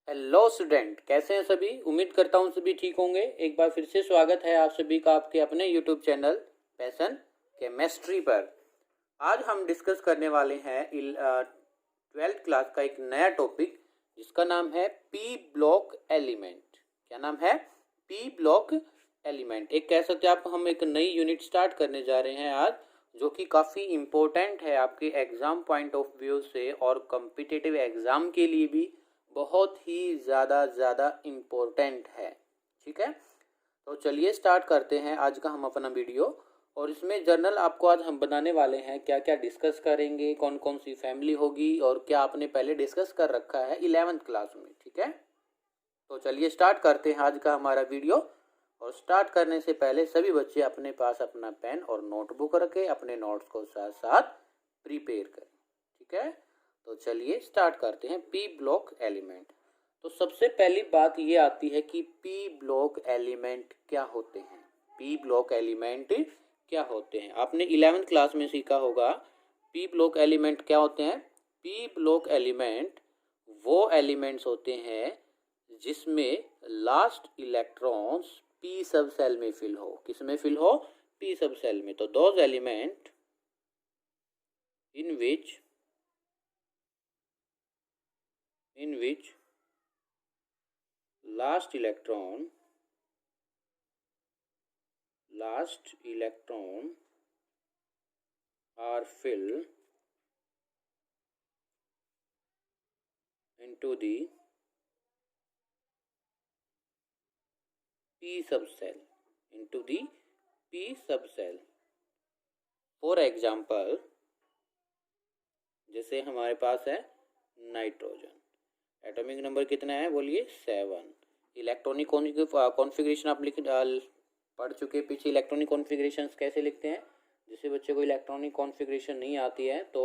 Hello student, कैसे हैं सभी। उम्मीद करता हूँ सभी ठीक होंगे। एक बार फिर से स्वागत है आप सभी का आपके अपने यूट्यूब चैनल पैशन केमिस्ट्री पर। आज हम डिस्कस करने वाले हैं 12th क्लास का एक नया टॉपिक जिसका नाम है पी ब्लॉक एलिमेंट। क्या नाम है? P block element. एक कह सकते हैं आप, हम एक नई यूनिट स्टार्ट करने जा रहे हैं आज, जो कि काफ़ी इम्पोर्टेंट है आपके एग्ज़ाम पॉइंट ऑफ व्यू से और कॉम्पिटिटिव एग्ज़ाम के लिए भी बहुत ही ज़्यादा इम्पोर्टेंट है। ठीक है, तो चलिए स्टार्ट करते हैं आज का हम अपना वीडियो। और इसमें जर्नल आपको आज हम बनाने वाले हैं, क्या क्या डिस्कस करेंगे, कौन कौन सी फैमिली होगी और क्या आपने पहले डिस्कस कर रखा है 11th क्लास में। ठीक है, तो चलिए स्टार्ट करते हैं आज का हमारा वीडियो। और स्टार्ट करने से पहले सभी बच्चे अपने पास अपना पेन और नोटबुक रखें, अपने नोट्स को साथ साथ प्रिपेयर करें। ठीक है, तो चलिए स्टार्ट करते हैं पी ब्लॉक एलिमेंट। तो सबसे पहली बात ये आती है कि पी ब्लॉक एलिमेंट क्या होते हैं। पी ब्लॉक एलिमेंट क्या होते हैं, आपने 11th क्लास में सीखा होगा। पी ब्लॉक एलिमेंट क्या होते हैं? पी ब्लॉक एलिमेंट वो एलिमेंट्स होते हैं जिसमें लास्ट इलेक्ट्रॉन्स पी सब सेल में फिल हो। किस में फिल हो? पी सब सेल में। तो those element in which last electron are filled into the p subcell, for example, जैसे हमारे पास है नाइट्रोजन। एटॉमिक नंबर कितना है बोलिए? 7। इलेक्ट्रॉनिक कॉन्फ़िगरेशन आप पढ़ चुके पीछे। इलेक्ट्रॉनिक कॉन्फ़िगरेशंस कैसे लिखते हैं? जिसे बच्चे को इलेक्ट्रॉनिक कॉन्फ़िगरेशन नहीं आती है तो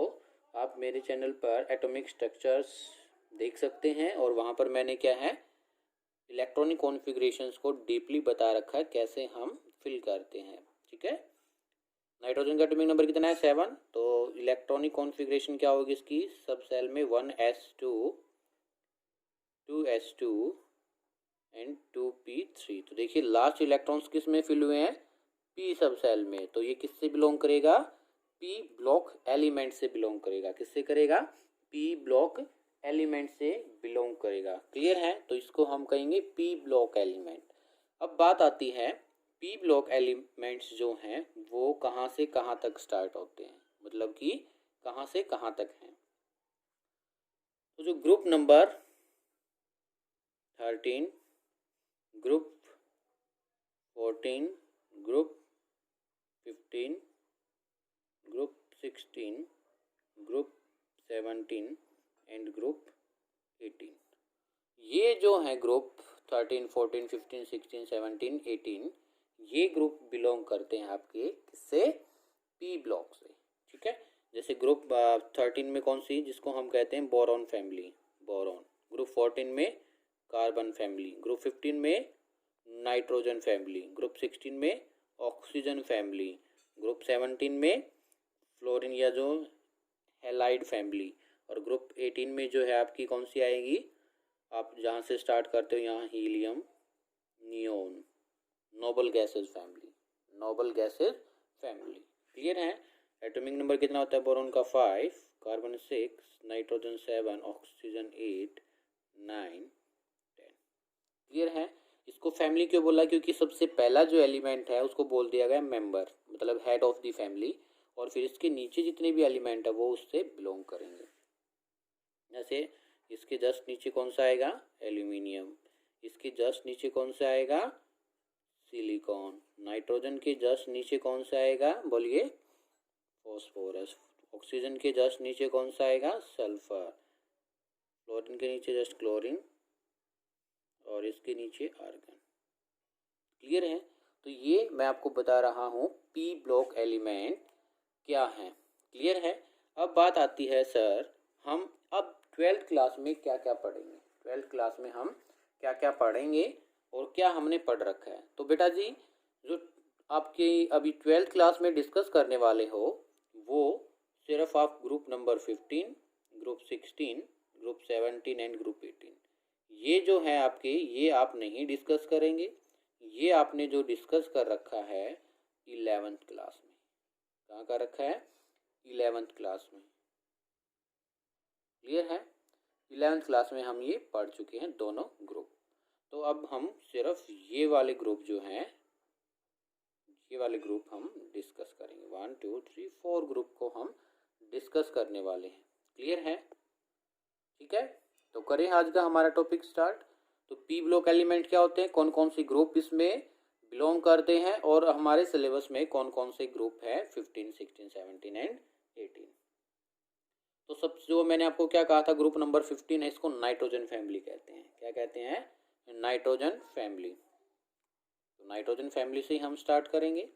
आप मेरे चैनल पर एटॉमिक स्ट्रक्चर्स देख सकते हैं, और वहाँ पर मैंने क्या है, इलेक्ट्रॉनिक कॉन्फ़िगरेशंस को डीपली बता रखा है कैसे हम फिल करते हैं। ठीक है, नाइट्रोजन का एटॉमिक नंबर कितना है? 7। तो इलेक्ट्रॉनिक कॉन्फ़िगरेशन क्या होगी इसकी? सब सेल में 1s2 2s2 एंड 2p3। तो देखिए लास्ट इलेक्ट्रॉन्स किस में फिल हुए हैं? पी सब सेल में। तो ये किससे बिलोंग करेगा? पी ब्लॉक एलिमेंट से बिलोंग करेगा। किससे करेगा? पी ब्लॉक एलिमेंट से बिलोंग करेगा। क्लियर है? तो इसको हम कहेंगे पी ब्लॉक एलिमेंट। अब बात आती है पी ब्लॉक एलिमेंट्स जो हैं वो कहाँ से कहाँ तक स्टार्ट होते हैं, मतलब कि कहाँ से कहाँ तक हैं। तो जो group number 13, group 14, group 15, group 16, group 17 and group 18, ये जो है ग्रुप 13, 14, 15, 16, 17, 18, ये ग्रुप बिलोंग करते हैं आपके किससे? पी ब्लॉक से। ठीक है, जैसे ग्रुप 13 में कौन सी, जिसको हम कहते हैं बोरॉन फैमिली, बोरॉन। ग्रुप 14 में कार्बन फैमिली, ग्रुप 15 में नाइट्रोजन फैमिली, ग्रुप 16 में ऑक्सीजन फैमिली, ग्रुप 17 में फ्लोरीन या जो हैलाइड फैमिली, और ग्रुप 18 में जो है आपकी कौन सी आएगी, आप जहाँ से स्टार्ट करते हो यहाँ helium, neon, noble gases family. Clear है? एटॉमिक नंबर कितना होता है बोरॉन का? 5, कार्बन 6, नाइट्रोजन 7, ऑक्सीजन 8, 9, 10। क्लियर है? इसको फैमिली क्यों बोला? क्योंकि सबसे पहला जो एलिमेंट है उसको बोल दिया गया मेंबर, मतलब हेड ऑफ द फैमिली, और फिर इसके नीचे जितने भी एलिमेंट है वो उससे बिलोंग करेंगे। जैसे इसके जस्ट नीचे कौन सा आएगा? एल्यूमिनियम। इसके जस्ट नीचे कौन सा आएगा? सिलिकॉन। नाइट्रोजन के जस्ट नीचे कौन सा आएगा बोलिए? फॉस्फोरस। ऑक्सीजन के जस्ट नीचे कौन सा आएगा? सल्फर। फ्लोरीन के नीचे जस्ट क्लोरीन, और इसके नीचे आर्गन। क्लियर है? तो ये मैं आपको बता रहा हूँ पी ब्लॉक एलिमेंट क्या है। क्लियर है? अब बात आती है सर, हम अब 12th क्लास में क्या क्या पढ़ेंगे। 12th क्लास में हम क्या क्या पढ़ेंगे और क्या हमने पढ़ रखा है। तो बेटा जी, जो आपके अभी 12th क्लास में डिस्कस करने वाले हो वो सिर्फ आप group number 15, group 16, group 17 and group 18, ये जो है आपके, ये आप नहीं डिस्कस करेंगे। ये आपने जो डिस्कस कर रखा है 11th क्लास में। कहाँ का रखा है? 11th क्लास में। क्लियर है? 11th क्लास में हम ये पढ़ चुके हैं दोनों ग्रुप। तो अब हम सिर्फ ये वाले ग्रुप जो हैं, ये वाले ग्रुप हम डिस्कस करेंगे। 1 2 3 4 ग्रुप को हम डिस्कस करने वाले हैं। क्लियर है? ठीक है, तो करें आज का हमारा टॉपिक स्टार्ट। तो पी ब्लॉक एलिमेंट क्या होते हैं, कौन कौन सी ग्रुप इसमें बिलोंग करते हैं, और हमारे सिलेबस में कौन कौन से ग्रुप है 15, 16, 17 एंड 18। तो सब जो मैंने आपको क्या कहा था, ग्रुप नंबर 15 है, इसको नाइट्रोजन फैमिली कहते हैं। क्या कहते हैं? Nitrogen family. तो नाइट्रोजन फैमिली से ही हम स्टार्ट करेंगे।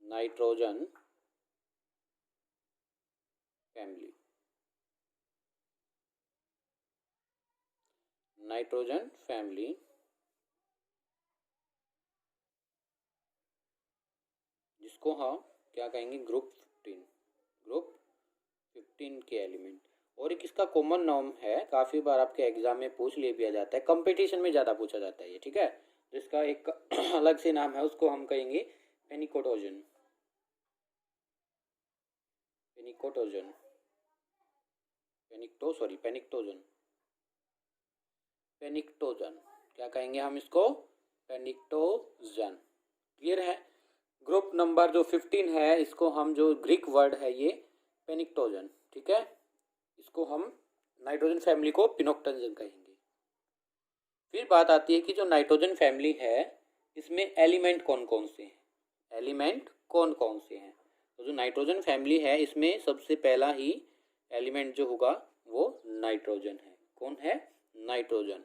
नाइट्रोजन फैमिली, नाइट्रोजन फैमिली जिसको हम क्या कहेंगे, ग्रुप 15, ग्रुप 15 के एलिमेंट। और एक इसका कॉमन नाम है, काफ़ी बार आपके एग्जाम में पूछ लिया जाता है, कंपटीशन में ज़्यादा पूछा जाता है ये। ठीक है, जिसका एक अलग से नाम है, उसको हम कहेंगे पेनिकोटोजन। पेनिकोटोजन, पेनिक्टोजन। पेनिक्टोजन क्या कहेंगे हम इसको? पेनिक्टोजन। क्लियर है? ग्रुप नंबर जो 15 है, इसको हम, जो ग्रीक वर्ड है ये पेनिक्टोजन, ठीक है, इसको हम नाइट्रोजन फैमिली को पिनोक्टोजन कहेंगे। फिर बात आती है कि जो नाइट्रोजन फैमिली है, इसमें एलिमेंट कौन कौन से हैं? एलिमेंट कौन कौन से हैं? तो जो नाइट्रोजन फैमिली है, इसमें सबसे पहला ही एलिमेंट जो होगा वो नाइट्रोजन है। कौन है? नाइट्रोजन।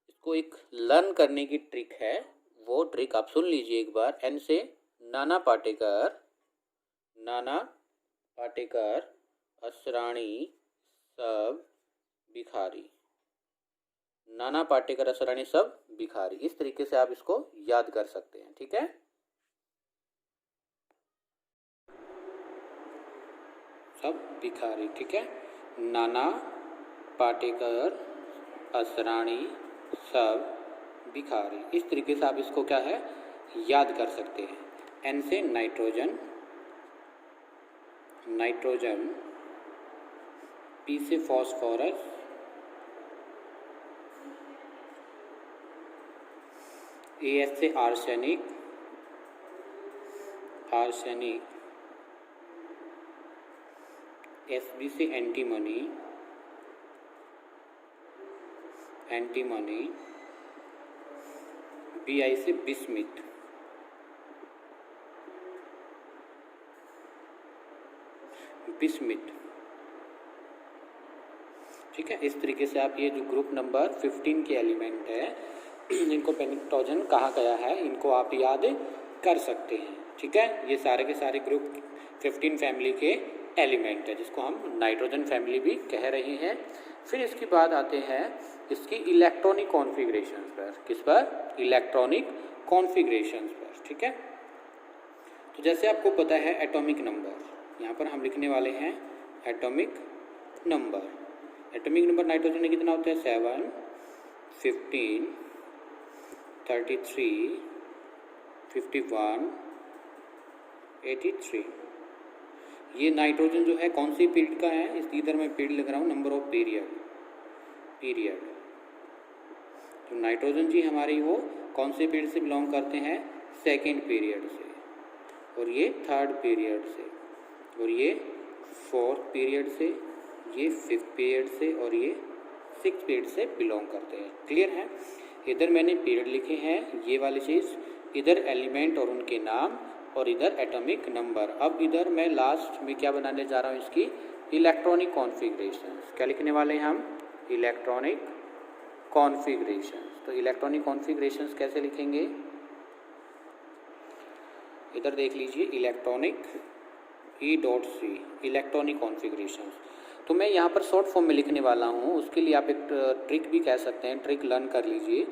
इसको एक लर्न करने की ट्रिक है, वो ट्रिक आप सुन लीजिए एक बार। एन से नाना पाटेकर, नाना पाटेकर, असराणी, सब, भिखारी। नाना पाटेकर, असराणी, सब, भिखारी। इस तरीके से आप इसको याद कर सकते हैं। ठीक है, सब, भिखारी। ठीक है, नाना पाटेकर, असराणी, सब, भिखारी। इस तरीके से आप इसको क्या है, याद कर सकते हैं। एन से नाइट्रोजन, नाइट्रोजन। पी से फॉस्फोरस, एस से आर्सेनिक, आर्सेनिक। एसबी से एंटीमनी, एंटीमनी। बीआई से बिस्मिथ, बिस्मिथ। ठीक है, इस तरीके से आप ये जो ग्रुप नंबर 15 के एलिमेंट है, इनको पेनिक्टोजन कहा गया है, इनको आप याद कर सकते हैं। ठीक है, ये सारे के सारे ग्रुप 15 फैमिली के एलिमेंट है, जिसको हम नाइट्रोजन फैमिली भी कह रहे हैं। फिर इसके बाद आते हैं इसकी इलेक्ट्रॉनिक कॉन्फ़िगरेशन पर। किस पर? इलेक्ट्रॉनिक कॉन्फ़िगरेशन पर। ठीक है, तो जैसे आपको पता है एटॉमिक नंबर, यहाँ पर हम लिखने वाले हैं atomic number. Atomic number nitrogen में कितना होता है? 7, 15, 33, 51, 83। ये नाइट्रोजन जो है कौन सी पीरियड का है? इस इधर मैं पीरियड लिख रहा हूँ, नंबर ऑफ पीरियड, पीरियड। तो नाइट्रोजन जी हमारी वो कौन से पीरियड से बिलोंग करते हैं? सेकेंड पीरियड से, और ये थर्ड पीरियड से, और ये फोर्थ पीरियड से, ये फिफ्थ पीरियड से, और ये सिक्स पीरियड से बिलोंग करते हैं। क्लियर है? इधर मैंने पीरियड लिखे हैं, ये वाली चीज़, इधर एलिमेंट और उनके नाम, और इधर एटॉमिक नंबर। अब इधर मैं लास्ट में क्या बनाने जा रहा हूँ, इसकी इलेक्ट्रॉनिक कॉन्फ़िगरेशंस। क्या लिखने वाले हैं हम? Electronic configurations. तो इलेक्ट्रॉनिक कॉन्फ़िगरेशंस कैसे लिखेंगे? इधर देख लीजिए, इलेक्ट्रॉनिक E.C, इलेक्ट्रॉनिक कॉन्फ़िगरेशंस। तो मैं यहाँ पर शॉर्ट फॉर्म में लिखने वाला हूँ, उसके लिए आप एक ट्रिक भी कह सकते हैं, ट्रिक लर्न कर लीजिए।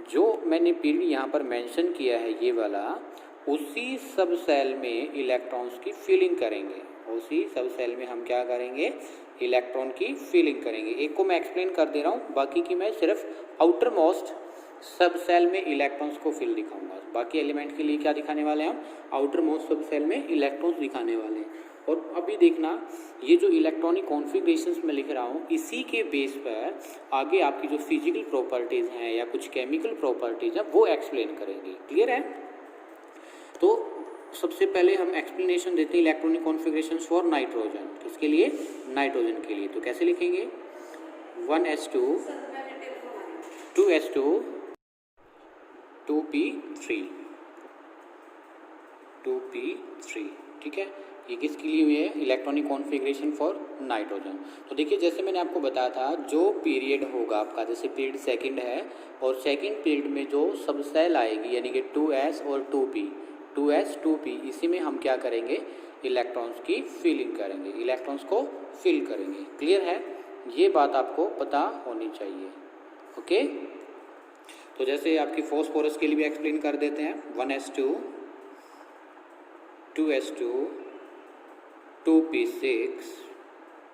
जो मैंने पीरियड यहाँ पर मेंशन किया है, ये वाला, उसी सब सेल में इलेक्ट्रॉन्स की फिलिंग करेंगे, उसी सब सेल में हम क्या करेंगे, इलेक्ट्रॉन की फिलिंग करेंगे। एक को मैं एक्सप्लेन कर दे रहा हूँ, बाकी की मैं सिर्फ आउटर मोस्ट सब सेल में इलेक्ट्रॉन्स को फिल दिखाऊंगा। बाकी एलिमेंट के लिए क्या दिखाने वाले हैं हम, आउटर मोस्ट सब सेल में इलेक्ट्रॉन्स दिखाने वाले हैं। और अभी देखना, ये जो इलेक्ट्रॉनिक कॉन्फ़िगरेशंस मैं लिख रहा हूँ, इसी के बेस पर आगे आपकी जो फिजिकल प्रॉपर्टीज़ हैं या कुछ केमिकल प्रॉपर्टीज़ हैं वो एक्सप्लेन करेंगे। क्लियर है? तो सबसे पहले हम एक्सप्लेनेशन देते हैं इलेक्ट्रॉनिक कॉन्फ़िगरेशंस फॉर नाइट्रोजन। किसके लिए? नाइट्रोजन के लिए। तो कैसे लिखेंगे, 1s2 2s2 2p3 2p3। ठीक है, ये किसके लिए हुई है, इलेक्ट्रॉनिक कॉन्फ़िगरेशन फॉर नाइट्रोजन। तो देखिए, जैसे मैंने आपको बताया था, जो पीरियड होगा आपका, जैसे पीरियड सेकंड है और सेकंड पीरियड में जो सब सेल आएगी यानी कि 2s और 2p, 2s 2p, इसी में हम क्या करेंगे, इलेक्ट्रॉन्स की फिलिंग करेंगे, इलेक्ट्रॉन्स को फिल करेंगे। क्लियर है? ये बात आपको पता होनी चाहिए। ओके, तो जैसे आपकी फॉस्फोरस के लिए भी एक्सप्लेन कर देते हैं, 1s2 2s2 2p6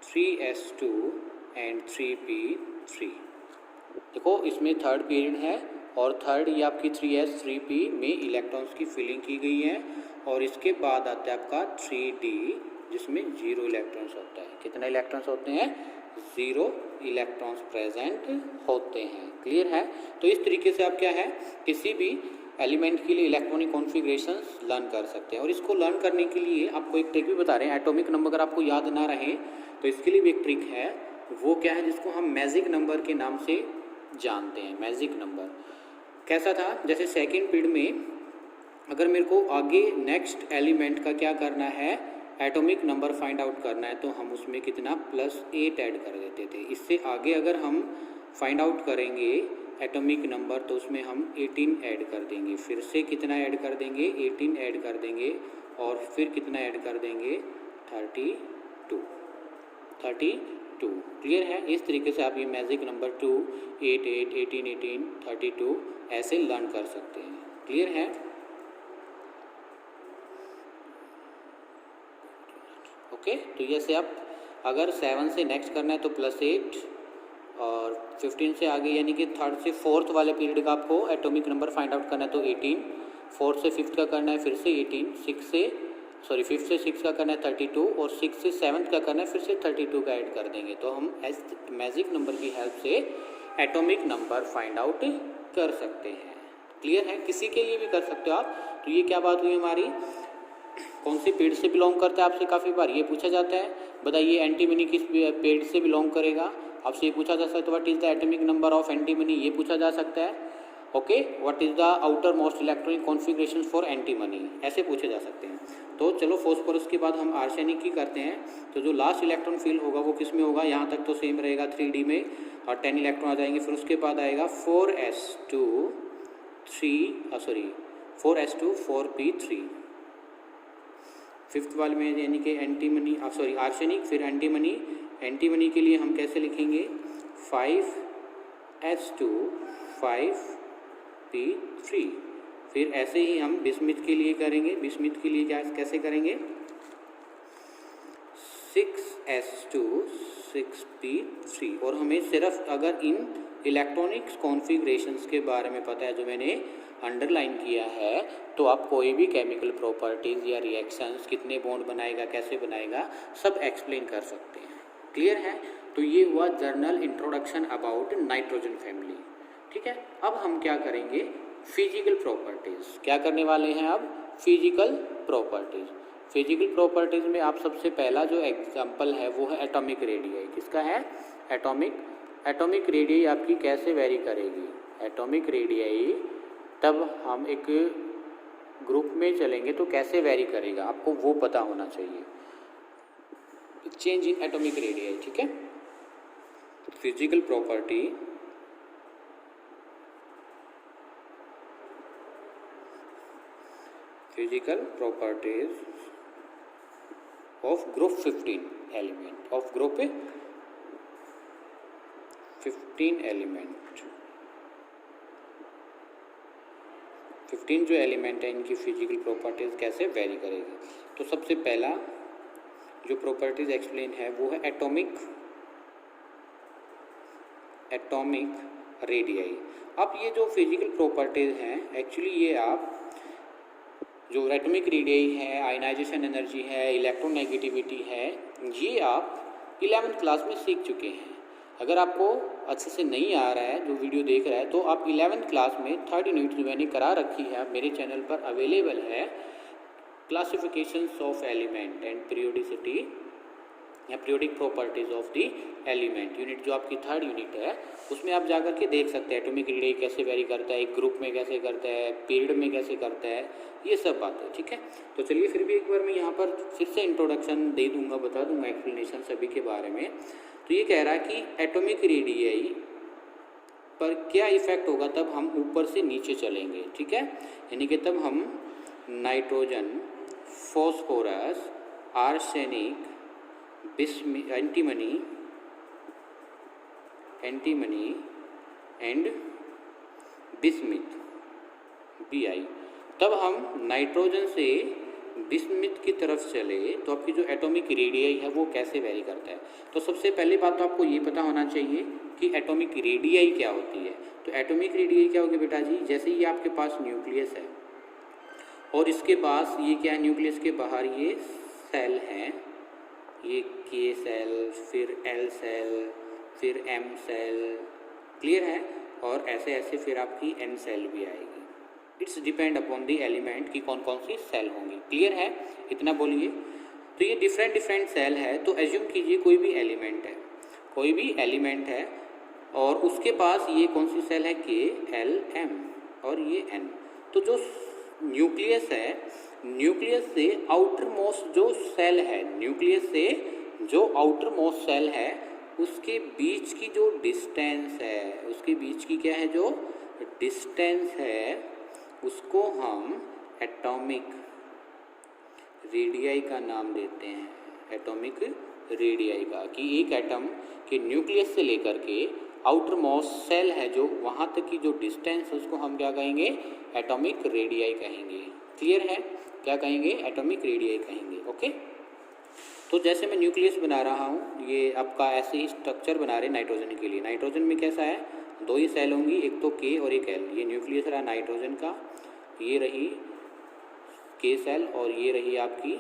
3s2 and 3p3। देखो, इसमें थर्ड पीरियड है और थर्ड ये आपकी 3s 3p में इलेक्ट्रॉन्स की फिलिंग की गई है। और इसके बाद आता है आपका 3d, जिसमें 0 इलेक्ट्रॉन्स होता है। कितने इलेक्ट्रॉन्स होते हैं? 0 इलेक्ट्रॉन्स प्रेजेंट होते हैं। क्लियर है? तो इस तरीके से आप क्या है, किसी भी एलिमेंट के लिए इलेक्ट्रॉनिक कॉन्फ़िगरेशंस लर्न कर सकते हैं। और इसको लर्न करने के लिए आपको एक ट्रिक भी बता रहे हैं। एटॉमिक नंबर अगर आपको याद ना रहे तो इसके लिए भी एक ट्रिक है। वो क्या है, जिसको हम मैजिक नंबर के नाम से जानते हैं। मैजिक नंबर कैसा था, जैसे सेकेंड पीरियड में अगर मेरे को आगे नेक्स्ट एलिमेंट का क्या करना है, एटॉमिक नंबर फाइंड आउट करना है, तो हम उसमें कितना +8 ऐड कर देते थे। इससे आगे अगर हम फाइंड आउट करेंगे एटॉमिक नंबर तो उसमें हम 18 ऐड कर देंगे। फिर से कितना ऐड कर देंगे, 18 ऐड कर देंगे और फिर कितना ऐड कर देंगे, 32। क्लियर है? इस तरीके से आप ये मैजिक नंबर 2 8 8 18 18 32 ऐसे लर्न कर सकते हैं। क्लियर है? ओके, तो जैसे आप अगर 7 से नेक्स्ट करना है तो +8 और 15 से आगे यानी कि थर्ड से फोर्थ वाले पीरियड का आपको एटॉमिक नंबर फाइंड आउट करना है तो 18, फोर्थ से फिफ्थ का करना है फिर से 18, फिफ्थ से सिक्स का करना है 32 और 6 से 7th का करना है फिर से 32 का ऐड कर देंगे। तो हम मैजिक नंबर की हेल्प से एटॉमिक नंबर फाइंड आउट कर सकते हैं। क्लियर है? किसी के लिए भी कर सकते हो आप। तो ये क्या बात हुई हमारी, कौन सी पीरियड से बिलोंग करता है, आपसे काफ़ी बार ये पूछा जाता है। बताइए एंटीमनी किस पीरियड से बिलोंग करेगा, आपसे ये पूछा जा सकता है। What is the atomic number of antimony, ये पूछा जा सकता है। Okay, what is the outer most electronic configuration for antimony, ऐसे पूछे जा सकते हैं। तो चलो फास्फोरस के बाद हम आर्सेनिक की करते हैं। तो जो लास्ट इलेक्ट्रॉन फिल होगा वो किस में होगा, यहाँ तक तो सेम रहेगा 3d में और 10 इलेक्ट्रॉन आ जाएंगे। फिर उसके बाद आएगा 4s2 4p3 फिफ्थ वाले में यानी कि एंटीमनी आर्सेनिक। फिर एंटीमनी के लिए हम कैसे लिखेंगे, 5s2 5p3। फिर ऐसे ही हम बिस्मिथ के लिए करेंगे। बिस्मिथ के लिए कैसे करेंगे, 6s2 6p3। और हमें सिर्फ अगर इन इलेक्ट्रॉनिक्स कॉन्फ़िगरेशंस के बारे में पता है जो मैंने अंडरलाइन किया है, तो आप कोई भी केमिकल प्रॉपर्टीज़ या रिएक्शंस कितने बॉन्ड बनाएगा, कैसे बनाएगा, सब एक्सप्लेन कर सकते हैं। क्लियर है? तो ये हुआ journal introduction about nitrogen family. ठीक है, अब हम क्या करेंगे, फिजिकल प्रॉपर्टीज़। क्या करने वाले हैं अब, फिजिकल प्रॉपर्टीज़। फिजिकल प्रॉपर्टीज़ में आप सबसे पहला जो एग्जाम्पल है वो है एटॉमिक रेडियाई। किसका है, एटॉमिक रेडियाई आपकी कैसे वेरी करेगी। एटॉमिक रेडियाई तब हम एक ग्रुप में चलेंगे तो कैसे वेरी करेगा, आपको वो पता होना चाहिए। Change in atomic radii. ठीक है, physical property physical properties of group 15 element, of group 15 element. 15 जो एलिमेंट है इनकी फिजिकल प्रॉपर्टीज कैसे वेरी करेगी। तो सबसे पहला जो प्रॉपर्टीज एक्सप्लेन है वो है एटॉमिक रेडियाई। अब ये जो फिजिकल प्रॉपर्टीज हैं एक्चुअली ये आप जो एटॉमिक रेडियाई है, आयनाइजेशन एनर्जी है, इलेक्ट्रोनेगेटिविटी है, ये आप 11th क्लास में सीख चुके हैं। अगर आपको अच्छे से नहीं आ रहा है जो वीडियो देख रहा है तो आप 11th क्लास में 3rd यूनिट जो मैंने करा रखी है मेरे चैनल पर अवेलेबल है, classifications of element and periodicity या periodic properties of the element unit, जो आपकी 3rd यूनिट है उसमें आप जाकर के देख सकते हैं एटॉमिक रेडियाई कैसे वेरी करता है, एक ग्रुप में कैसे करता है, पीरियड में कैसे करता है, ये सब बातें। ठीक है, तो चलिए फिर भी एक बार मैं यहाँ पर फिर से इंट्रोडक्शन दे दूँगा, बता दूँगा एक्सप्लेनेशन सभी के बारे में। तो ये कह रहा है कि एटॉमिक रेडियाई पर क्या इफेक्ट होगा तब हम ऊपर से नीचे चलेंगे। ठीक है, यानी कि तब हम nitrogen, phosphorus, arsenic, antimony and bismuth Bi, तब हम नाइट्रोजन से बिस्मिथ की तरफ चले तो आपकी जो एटॉमिक रेडियाई है वो कैसे वेरी करता है। तो सबसे पहली बात तो आपको ये पता होना चाहिए कि एटॉमिक रेडियाई क्या होती है। तो एटॉमिक रेडियाई क्या होगी बेटा जी, जैसे ये आपके पास न्यूक्लियस है और इसके पास ये क्या है, न्यूक्लियस के बाहर ये सेल हैं, ये के सेल, फिर एल सेल, फिर एम सेल, क्लियर है, और ऐसे ऐसे फिर आपकी एन सेल भी आएगी। It's depend upon the element कि कौन कौन सी सेल होंगी। क्लियर है, इतना बोलिए। तो ये डिफरेंट सेल है, तो एज्यूम कीजिए कोई भी एलिमेंट है और उसके पास ये कौन सी सेल है, के एल एम और ये एन। तो जो न्यूक्लियस है, न्यूक्लियस से आउटर मोस्ट जो सेल है, न्यूक्लियस से जो आउटर मोस्ट सेल है उसके बीच की जो डिस्टेंस है, उसके बीच की क्या है जो डिस्टेंस है, उसको हम एटॉमिक रेडियाई का नाम देते हैं। एटॉमिक रेडियाई का कि एक एटम के न्यूक्लियस से लेकर के आउटर मोस्ट सेल है जो वहाँ तक की जो डिस्टेंस है उसको हम क्या कहेंगे, एटॉमिक रेडियाई कहेंगे। क्लियर है, क्या कहेंगे, एटॉमिक रेडियाई कहेंगे। ओके, तो जैसे मैं न्यूक्लियस बना रहा हूँ, ये आपका ऐसे ही स्ट्रक्चर बना रहे नाइट्रोजन के लिए। नाइट्रोजन में कैसा है, 2 ही सेल होंगी, एक तो के और एक एल। ये न्यूक्लियस रहा नाइट्रोजन का, ये रही के सेल और ये रही आपकी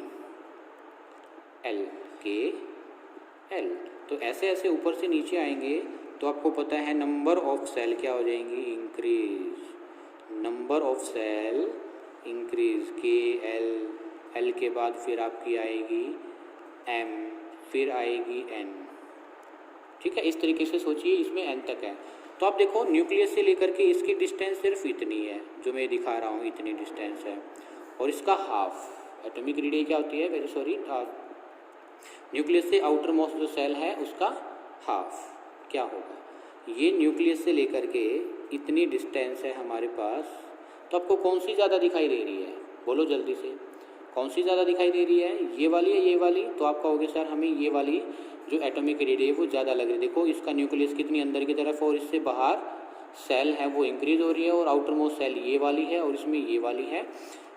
एल, के एल। तो ऐसे ऐसे ऊपर से नीचे आएंगे तो आपको पता है नंबर ऑफ सेल क्या हो जाएंगी, increase. Number of shell increase, K L, L के बाद फिर आपकी आएगी एम, फिर आएगी एन। ठीक है, इस तरीके से सोचिए, इसमें एन तक है। तो आप देखो न्यूक्लियस से लेकर के इसकी डिस्टेंस सिर्फ इतनी है जो मैं दिखा रहा हूँ, इतनी डिस्टेंस है, और इसका हाफ। एटॉमिक रेडियाई क्या होती है, वेरी सॉरी, न्यूक्लियस से आउटर मोस्ट जो सेल है उसका हाफ क्या होगा। ये न्यूक्लियस से लेकर के इतनी डिस्टेंस है हमारे पास, तो आपको कौन सी ज़्यादा दिखाई दे रही है, बोलो जल्दी से, कौन सी ज़्यादा दिखाई दे रही है, ये वाली है ये वाली। तो आप कहोगे सर हमें ये वाली जो एटॉमिक रेडियाई वो ज़्यादा लग रही है। देखो इसका न्यूक्लियस कितनी अंदर की तरफ और इससे बाहर सेल है वो इंक्रीज हो रही है, और आउटर मोस्ट सेल ये वाली है और इसमें ये वाली है।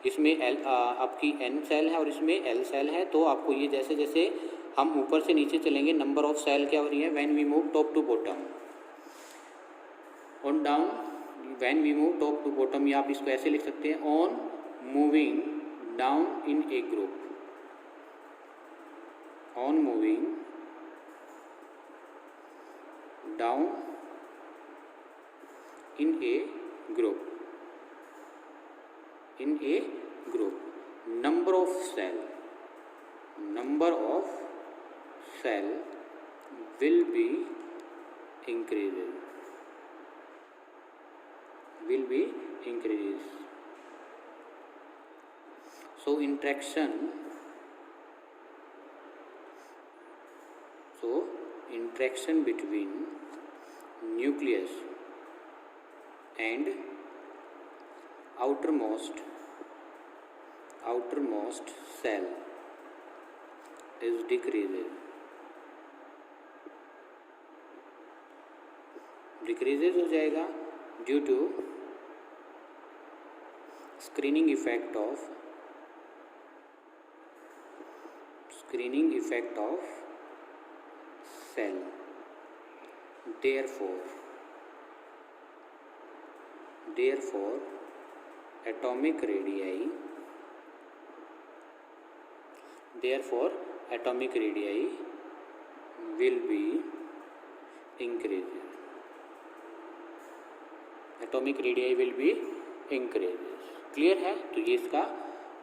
इसमें एल आपकी एन सेल है और इसमें एल सेल है। तो आपको ये जैसे जैसे हम ऊपर से नीचे चलेंगे नंबर ऑफ सेल क्या हो रही है, when we move top to bottom on down, when we move top to bottom, या आप इसको ऐसे लिख सकते हैं, on moving down in a group, on moving down in a group, in a group, number of cell will be increases. So interaction between nucleus and outermost cell is decreases हो जाएगा due to screening screening effect of shell, therefore atomic radii will be increases. Atomic radii will be increases. Clear है? तो ये इसका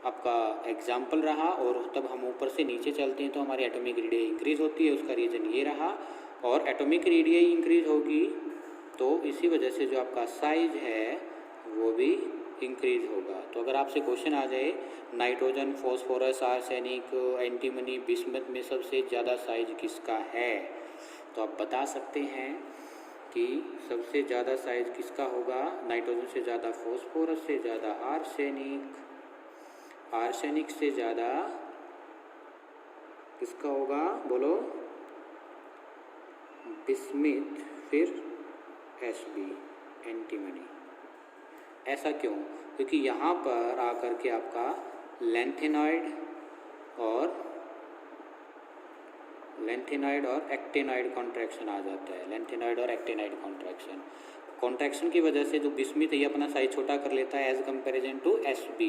आपका example रहा। और तब हम ऊपर से नीचे चलते हैं तो हमारी एटॉमिक रेडियस इंक्रीज होती है, उसका रीज़न ये रहा। और एटॉमिक रेडियस इंक्रीज होगी तो इसी वजह से जो आपका साइज है वो भी इंक्रीज होगा। तो अगर आपसे क्वेश्चन आ जाए nitrogen, phosphorus, arsenic, antimony, bismuth में सबसे ज़्यादा साइज किसका है, तो आप बता सकते हैं कि सबसे ज़्यादा साइज किसका होगा। नाइट्रोजन से ज़्यादा फॉस्फोरस, से ज़्यादा आर्सेनिक, आर्सेनिक से ज़्यादा किसका होगा, बोलो, बिस्मथ, फिर Sb, एंटीमनी। ऐसा क्यों? क्योंकि यहाँ पर आकर के आपका लैंथेनॉइड और एक्टेनॉइड कॉन्ट्रैक्शन आ जाता है। लैंथेनॉइड और एक्टेनॉइड कॉन्ट्रैक्शन की वजह से जो बिस्मथ है ये अपना साइज छोटा कर लेता है as comparison to Sb।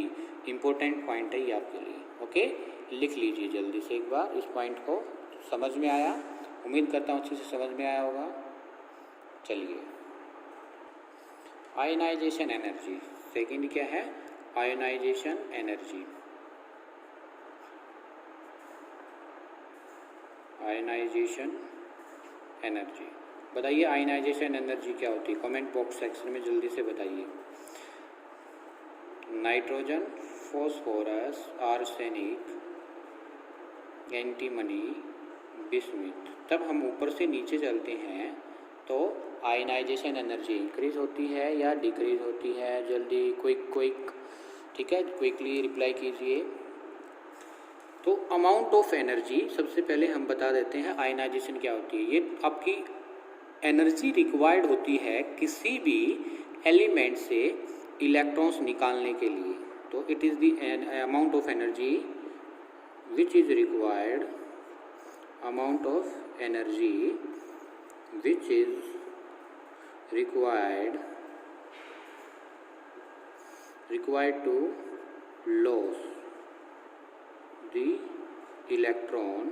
Important point है ये आपके लिए। ओके, लिख लीजिए जल्दी से एक बार इस पॉइंट को। समझ में आया? उम्मीद करता हूँ अच्छे से समझ में आया होगा। चलिए, आयनाइजेशन एनर्जी। सेकंड क्या है? Ionization energy. आयनाइजेशन एनर्जी बताइए, आयनाइजेशन एनर्जी क्या होती है? कमेंट बॉक्स सेक्शन में जल्दी से बताइए। Nitrogen, phosphorus, arsenic, antimony, bismuth. तब हम ऊपर से नीचे चलते हैं तो आयनाइजेशन एनर्जी इंक्रीज होती है या डिक्रीज होती है? जल्दी क्विक, ठीक है, क्विकली रिप्लाई कीजिए। तो अमाउंट ऑफ एनर्जी सबसे पहले हम बता देते हैं आयनाइजेशन क्या होती है। ये आपकी एनर्जी रिक्वायर्ड होती है किसी भी एलिमेंट से इलेक्ट्रॉन्स निकालने के लिए। तो it is the amount of energy which is required, amount of energy which is required to lose the electron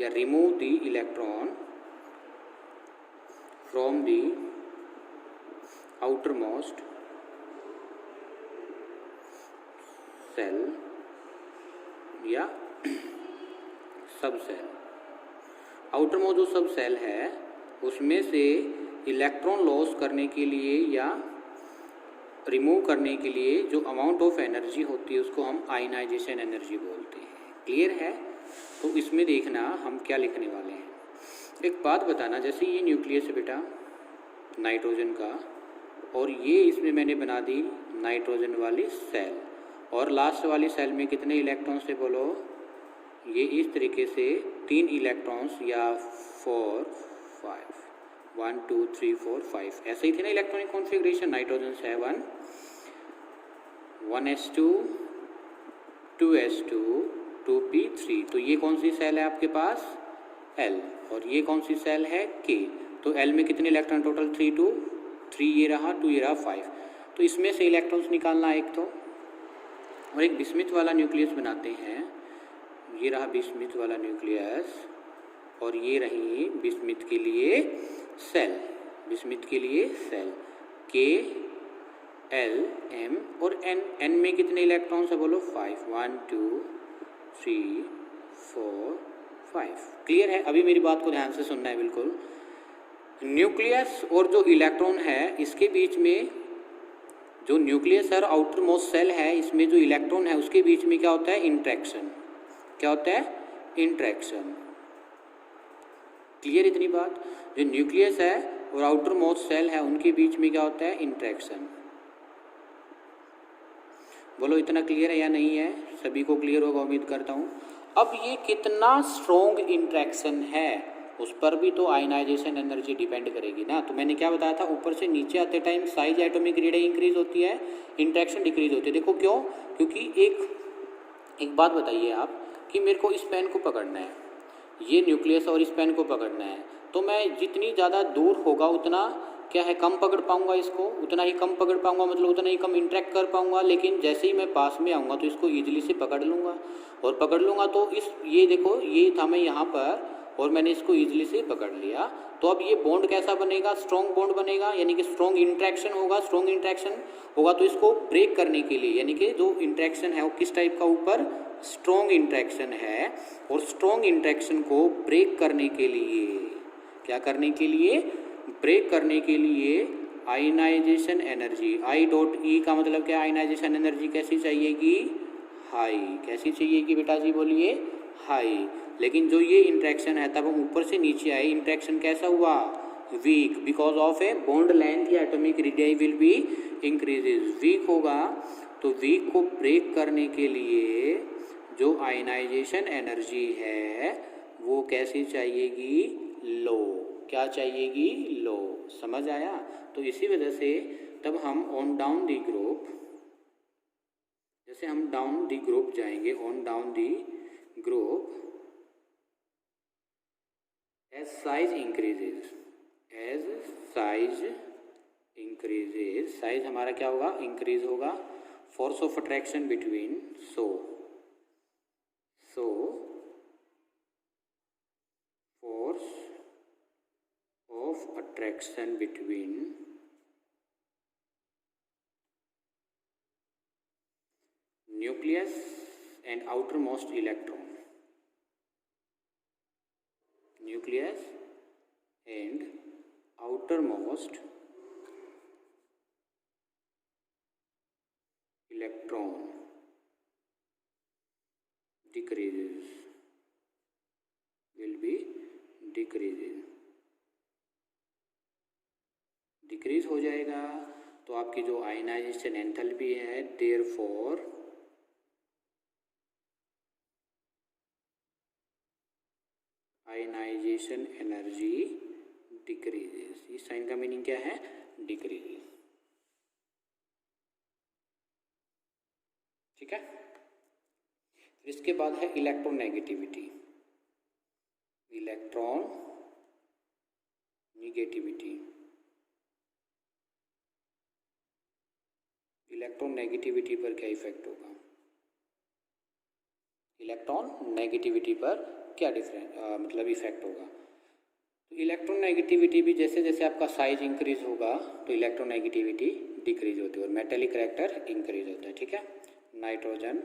या remove the electron from the outermost cell या सब सेल। आउटरमोस्ट जो सब सेल है उसमें से इलेक्ट्रॉन लॉस करने के लिए या रिमूव करने के लिए जो अमाउंट ऑफ एनर्जी होती है उसको हम आयनाइजेशन एनर्जी बोलते हैं। क्लियर है? तो इसमें देखना हम क्या लिखने वाले हैं। एक बात बताना, जैसे ये न्यूक्लियस है बेटा नाइट्रोजन का, और ये इसमें मैंने बना दी नाइट्रोजन वाली सेल, और लास्ट वाली सेल में कितने इलेक्ट्रॉन्स थे बोलो? ये इस तरीके से 3 इलेक्ट्रॉन्स या 4, 5, 1 2 3 4 5 ऐसे ही थे ना electronic configuration. Nitrogen 7, 1s2, 2s2, 2p3। तो ये कौन सी सेल है आपके पास? L। और ये कौन सी सेल है? K। तो L में कितने इलेक्ट्रॉन टोटल? 3 ये रहा, 2 ये रहा, 5। तो इसमें से इलेक्ट्रॉन्स निकालना एक तो, और एक बिस्मथ वाला न्यूक्लियस बनाते हैं। ये रहा बिस्मथ वाला न्यूक्लियस और ये रही बिस्मथ के लिए सेल। बिस्मथ के लिए सेल K, L, M और N में कितने इलेक्ट्रॉन्स है बोलो? 5, 1 2 3 4 5। क्लियर है? अभी मेरी बात को ध्यान से सुनना है बिल्कुल। न्यूक्लियस और जो इलेक्ट्रॉन है इसके बीच में, जो न्यूक्लियस और आउटर मोस्ट सेल है इसमें जो इलेक्ट्रॉन है उसके बीच में क्या होता है? इंटरेक्शन। क्या होता है? इंटरेक्शन। क्लियर इतनी बात? जो न्यूक्लियस है और आउटर मोस्ट सेल है उनके बीच में क्या होता है? इंटरेक्शन। बोलो इतना क्लियर है या नहीं है? सभी को क्लियर होगा उम्मीद करता हूँ। अब ये कितना स्ट्रॉन्ग इंटरेक्शन है उस पर भी तो आयनाइजेशन एनर्जी डिपेंड करेगी ना। तो मैंने क्या बताया था, ऊपर से नीचे आते time size atomic radius increase होती है, इंटरेक्शन डिक्रीज होती है। देखो क्यों? क्योंकि एक एक बात बताइए आप कि मेरे को इस पेन को पकड़ना है, ये न्यूक्लियस और इस पेन को पकड़ना है, तो मैं जितनी ज़्यादा दूर होगा उतना क्या है कम पकड़ पाऊंगा, इसको उतना ही कम पकड़ पाऊंगा, मतलब उतना ही कम इंटरेक्ट कर पाऊंगा। लेकिन जैसे ही मैं पास में आऊँगा तो इसको ईजिली से पकड़ लूँगा, और पकड़ लूँगा तो इस ये देखो ये था मैं यहाँ पर और मैंने इसको ईजिली से पकड़ लिया। तो अब ये बॉन्ड कैसा बनेगा, स्ट्रॉन्ग बॉन्ड बनेगा, यानी कि स्ट्रॉन्ग इंट्रैक्शन होगा। स्ट्रॉन्ग इंट्रैक्शन होगा तो इसको ब्रेक करने के लिए, यानी कि जो इंट्रैक्शन है वो किस टाइप का, ऊपर स्ट्रॉन्ग इंट्रैक्शन है, और स्ट्रॉन्ग इंट्रैक्शन को ब्रेक करने के लिए, क्या करने के लिए, ब्रेक करने के लिए ionization energy, I dot E का मतलब क्या, आयनाइजेशन एनर्जी कैसी चाहिएगी, हाई। कैसी चाहिएगी बेटा जी, बोलिए, हाई। लेकिन जो ये इंट्रैक्शन है तब हम ऊपर से नीचे आए, इंट्रैक्शन कैसा हुआ, weak, because of a bond length या atomic radius will be increases, weak होगा। तो वीक को ब्रेक करने के लिए जो आयनाइजेशन एनर्जी है वो कैसी चाहिएगी, लो। क्या चाहिएगी, लो। समझ आया। तो इसी वजह से तब हम ऑन डाउन दी ग्रुप, जैसे हम डाउन दी ग्रुप जाएंगे, on down the group, as size increases, as size increases, size हमारा क्या होगा, इंक्रीज होगा। Force of attraction between, so force of attraction between nucleus and outermost electron, nucleus and outermost electron decreases, will be decreases, decrease हो जाएगा। तो आपकी जो ionization enthalpy है, देयरफॉर आयनाइजेशन एनर्जी डिक्रीजेस। इस साइन का मीनिंग क्या है, डिक्रीजेस। ठीक है। फिर इसके बाद है electronegativity, electron negativity. Electron negativity पर क्या इफेक्ट होगा, इलेक्ट्रॉन नेगेटिविटी पर क्या मतलब इफेक्ट होगा। तो इलेक्ट्रॉन नेगेटिविटी भी जैसे जैसे आपका साइज इंक्रीज होगा तो इलेक्ट्रॉन नेगेटिविटी डिक्रीज होती है और मेटेलिक करैक्टर इंक्रीज होता है। ठीक है। Nitrogen,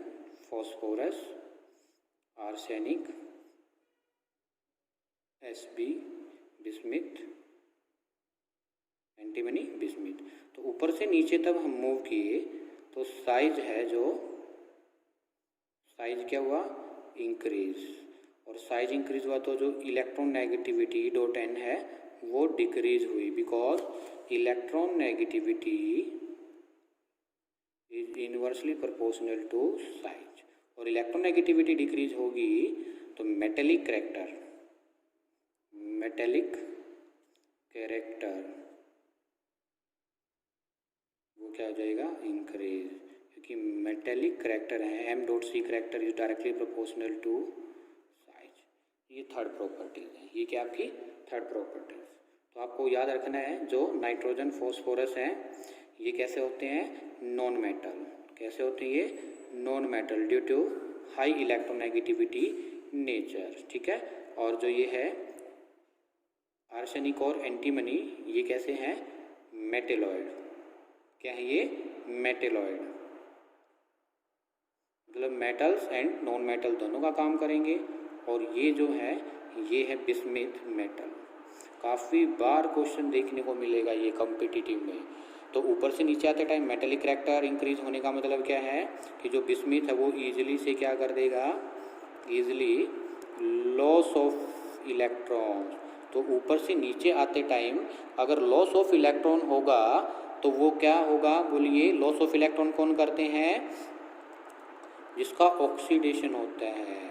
phosphorus, arsenic, Sb, bismuth, antimony, bismuth. तो ऊपर से नीचे तक हम मूव किए तो साइज है, जो साइज क्या हुआ, इंक्रीज, और साइज इंक्रीज हुआ तो जो इलेक्ट्रॉन नेगेटिविटी डॉट एन है वो डिक्रीज हुई, because electron negativity is inversely proportional to size. और इलेक्ट्रॉन नेगेटिविटी डिक्रीज होगी तो मेटेलिक कैरेक्टर, मेटेलिक कैरेक्टर वो क्या हो जाएगा, इंक्रीज, क्योंकि मेटेलिक कैरेक्टर है, M dot C character is directly proportional to size. ये थर्ड प्रॉपर्टीज है, ये क्या आपकी थर्ड प्रॉपर्टीज। तो आपको याद रखना है जो नाइट्रोजन, फॉस्फोरस हैं ये कैसे होते हैं, नॉन मेटल। कैसे होते हैं ये, non metal, due to high electronegativity nature. ठीक है। और जो ये है आर्सेनिक और एंटीमनी, ये कैसे हैं, मेटेलॉइड। क्या है ये, मेटेलॉइड, मतलब मेटल्स एंड नॉन मेटल दोनों का काम करेंगे। और ये जो है ये है बिस्मिथ मेटल। काफ़ी बार क्वेश्चन देखने को मिलेगा ये कॉम्पिटिटिव में। तो ऊपर से नीचे आते टाइम मेटेलिक कैरेक्टर इंक्रीज होने का मतलब क्या है कि जो बिस्मिथ है वो ईजिली से क्या कर देगा, ईजिली लॉस ऑफ इलेक्ट्रॉन। तो ऊपर से नीचे आते टाइम अगर लॉस ऑफ इलेक्ट्रॉन होगा तो वो क्या होगा, बोलिए, लॉस ऑफ इलेक्ट्रॉन कौन करते हैं, जिसका ऑक्सीडेशन होता है।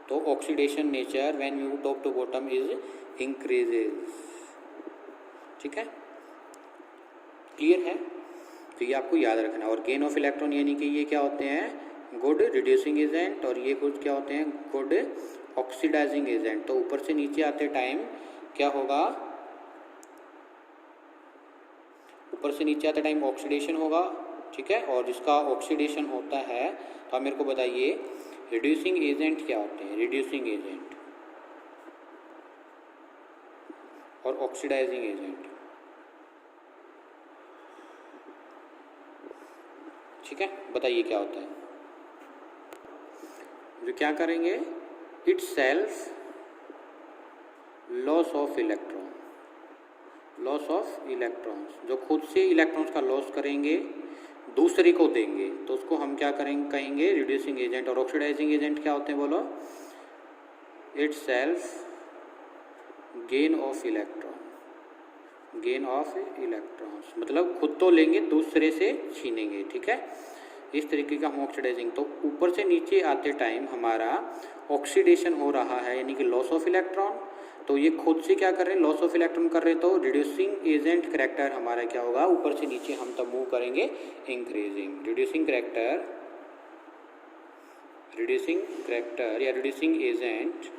तो oxidation nature when you top to bottom is increases. ठीक है, क्लियर है। तो ये आपको याद रखना। और गेन ऑफ इलेक्ट्रॉन यानी कि ये क्या होते हैं, गुड रिड्यूसिंग एजेंट, और ये कुछ क्या होते हैं, गुड ऑक्सीडाइजिंग एजेंट। तो ऊपर से नीचे आते टाइम क्या होगा, ऊपर से नीचे आते टाइम ऑक्सीडेशन होगा, ठीक है। और जिसका ऑक्सीडेशन होता है, तो आप मेरे को बताइए रिड्यूसिंग एजेंट क्या होते हैं, रिड्यूसिंग एजेंट और ऑक्सीडाइजिंग एजेंट, ठीक है। बताइए क्या होता है। जो क्या करेंगे, it's self loss of electron, loss of electrons, जो खुद से इलेक्ट्रॉन्स का लॉस करेंगे दूसरे को देंगे, तो उसको हम क्या करेंगे, कहेंगे रिड्यूसिंग एजेंट। और ऑक्सीडाइजिंग एजेंट क्या होते हैं, बोलो, it's self gain of electron, gain of electrons, मतलब खुद तो लेंगे दूसरे से छीनेंगे, ठीक है। इस तरीके का हम ऑक्सीडाइजिंग, तो ऊपर से नीचे आते टाइम हमारा ऑक्सीडेशन हो रहा है, यानी कि लॉस ऑफ इलेक्ट्रॉन। तो ये खुद से क्या कर रहे हैं, लॉस ऑफ इलेक्ट्रॉन कर रहे हैं, तो रिड्यूसिंग एजेंट करेक्टर हमारा क्या होगा, ऊपर से नीचे हम तब मूव करेंगे increasing. Reducing character, reducing character या reducing agent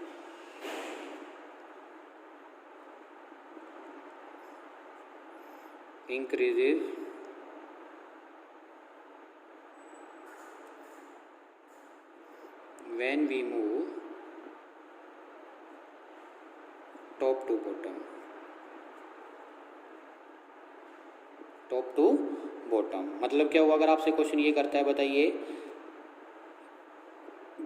increases when we move top to bottom, top to bottom. मतलब क्या हुआ, अगर आपसे क्वेश्चन ये करता है, बताइए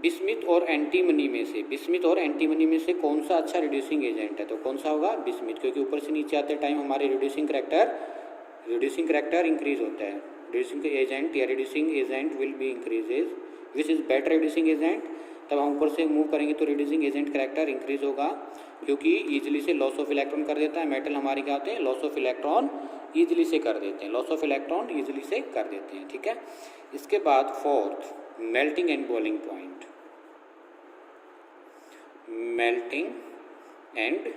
बिस्मिथ और एंटीमनी में से, बिस्मिथ और एंटीमनी में से कौन सा अच्छा रिड्यूसिंग एजेंट है, तो कौन सा होगा, बिस्मिथ, क्योंकि ऊपर से नीचे आते टाइम हमारे रिड्यूसिंग करेक्टर इंक्रीज होता है। रिड्यूसिंग एजेंट या reducing agent will be increases, which is better reducing agent. तब हम ऊपर से मूव करेंगे तो रिड्यूसिंग एजेंट करेक्टर इंक्रीज होगा, क्योंकि ईजिली से लॉस ऑफ इलेक्ट्रॉन कर देता है। मेटल हमारे क्या होते हैं, लॉस ऑफ इलेक्ट्रॉन ईजिली से कर देते हैं, लॉस ऑफ इलेक्ट्रॉन ईजिली से कर देते हैं, ठीक है। इसके बाद fourth, melting and boiling point, melting and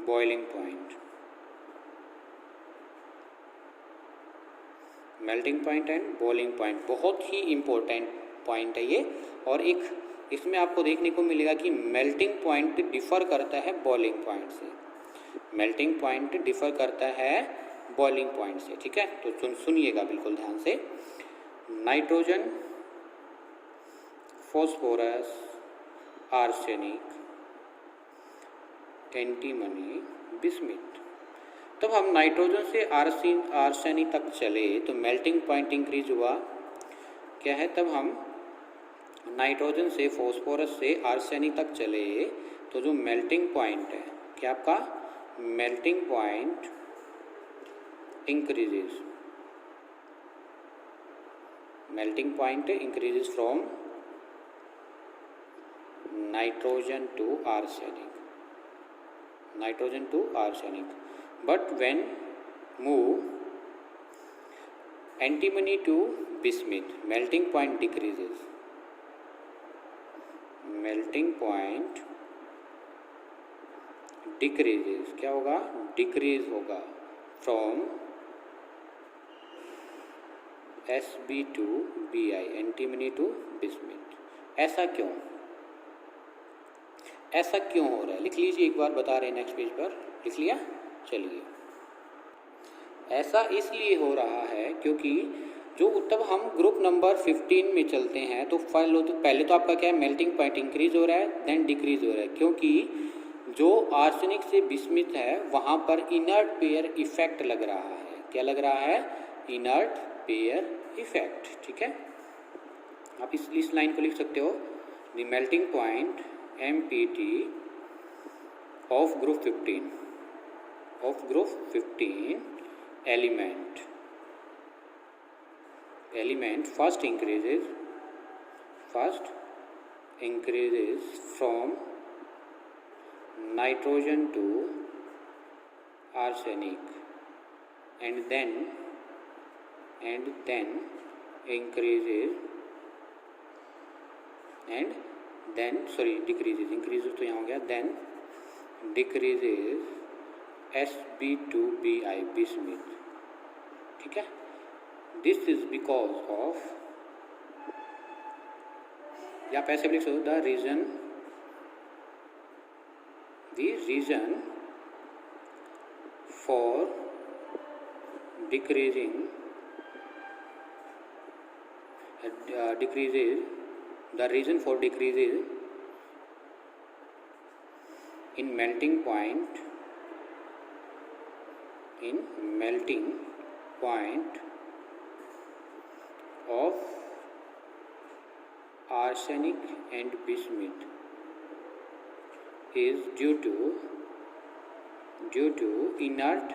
boiling point, melting point and boiling point बहुत ही इम्पोर्टेंट पॉइंट है ये। और एक इसमें आपको देखने को मिलेगा कि मेल्टिंग पॉइंट डिफर करता है बॉइलिंग पॉइंट से, मेल्टिंग पॉइंट डिफर करता है बॉइलिंग पॉइंट से, ठीक है। तो सुनिएगा बिल्कुल ध्यान से। Nitrogen, phosphorus, arsenic, antimony, bismuth. तब हम नाइट्रोजन से आर्सेनिक तक चले तो मेल्टिंग पॉइंट इंक्रीज हुआ, क्या है, तब हम नाइट्रोजन से फॉस्फोरस से आर्सेनिक तक चले तो जो मेल्टिंग पॉइंट है, क्या आपका melting point increases, melting point increases from nitrogen to arsenic, nitrogen to arsenic. But when move antimony to bismuth, melting point decreases, melting point decreases, क्या होगा, डिक्रीज होगा from Sb to Bi, antimony to bismuth। ऐसा क्यों, ऐसा क्यों हो रहा है, लिख लीजिए एक बार, बता रहे हैं नेक्स्ट पेज पर, लिख लिया। चलिए, ऐसा इसलिए हो रहा है क्योंकि जो तब हम ग्रुप नंबर 15 में चलते हैं तो पहले तो आपका क्या है, मेल्टिंग पॉइंट इंक्रीज हो रहा है, देन डिक्रीज हो रहा है, क्योंकि जो आर्सेनिक से बिस्मिथ है वहाँ पर इनर्ट पेयर इफेक्ट लग रहा है। क्या लग रहा है, इनर्ट पेयर इफेक्ट, ठीक है। आप इस लाइन को लिख सकते हो, the melting point MPT of group 15 element first increases from nitrogen to arsenic and then decreases तो यहाँ हो गया, then decreases Sb2Bi, bismuth, ठीक है। दिस इज बिकॉज ऑफ या पैसिव लिख सकते हो the reason for decreases the reason for decreases in melting point of arsenic and bismuth is due to inert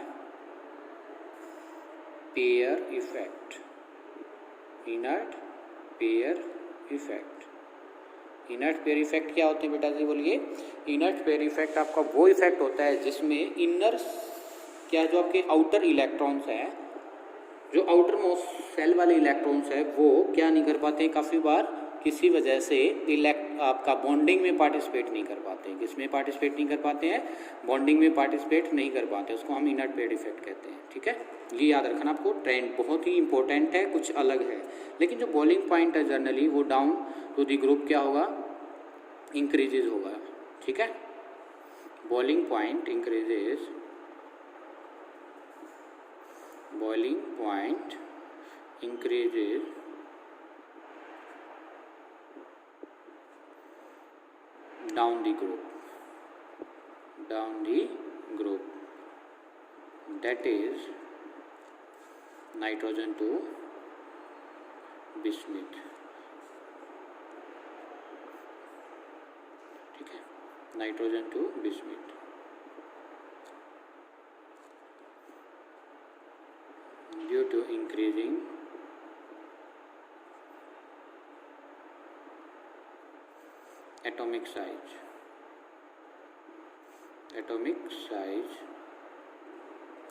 pair effect. Inert pair effect क्या होते हैं बेटा जी बोलिए? इनर्ट पेयर इफेक्ट आपका वो इफेक्ट होता है जिसमें इनर क्या जो आपके आउटर इलेक्ट्रॉन्स हैं, जो आउटर मोस्ट सेल वाले इलेक्ट्रॉन्स है वो क्या नहीं कर पाते हैं, काफ़ी बार किसी वजह से आपका बॉन्डिंग में पार्टिसिपेट नहीं कर पाते हैं। किसमें पार्टिसिपेट नहीं कर पाते हैं? बॉन्डिंग में पार्टिसिपेट नहीं कर पाते, उसको हम इनर्ट पेयर इफेक्ट कहते हैं। ठीक है, ये याद रखना आपको। ट्रेंड बहुत ही इंपॉर्टेंट है, कुछ अलग है, लेकिन जो बॉइलिंग पॉइंट है जनरली वो डाउन टू दी ग्रुप क्या होगा? इंक्रीजेज होगा। ठीक है, boiling point increases, boiling point increases down the group, that is nitrogen to bismuth। ठीक है, nitrogen to bismuth. Due to increasing atomic size,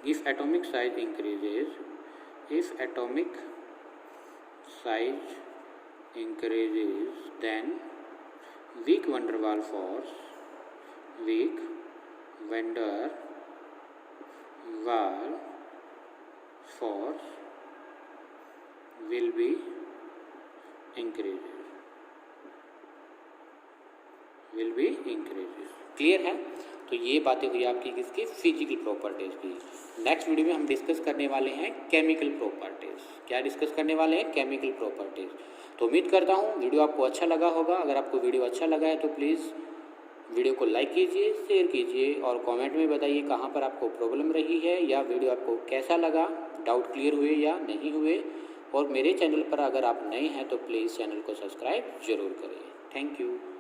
if atomic size increases, then weak van der Waals force will be increases। Clear है? तो ये बातें हुई आपकी किसकी? Physical properties की। नेक्स्ट वीडियो में हम डिस्कस करने वाले हैं केमिकल प्रॉपर्टीज। क्या डिस्कस करने वाले हैं? Chemical properties. तो उम्मीद करता हूँ वीडियो आपको अच्छा लगा होगा। अगर आपको वीडियो अच्छा लगा है तो प्लीज़ वीडियो को लाइक कीजिए, शेयर कीजिए और कमेंट में बताइए कहाँ पर आपको प्रॉब्लम रही है या वीडियो आपको कैसा लगा, डाउट क्लियर हुए या नहीं हुए। और मेरे चैनल पर अगर आप नए हैं तो प्लीज़ चैनल को सब्सक्राइब ज़रूर करें। Thank you.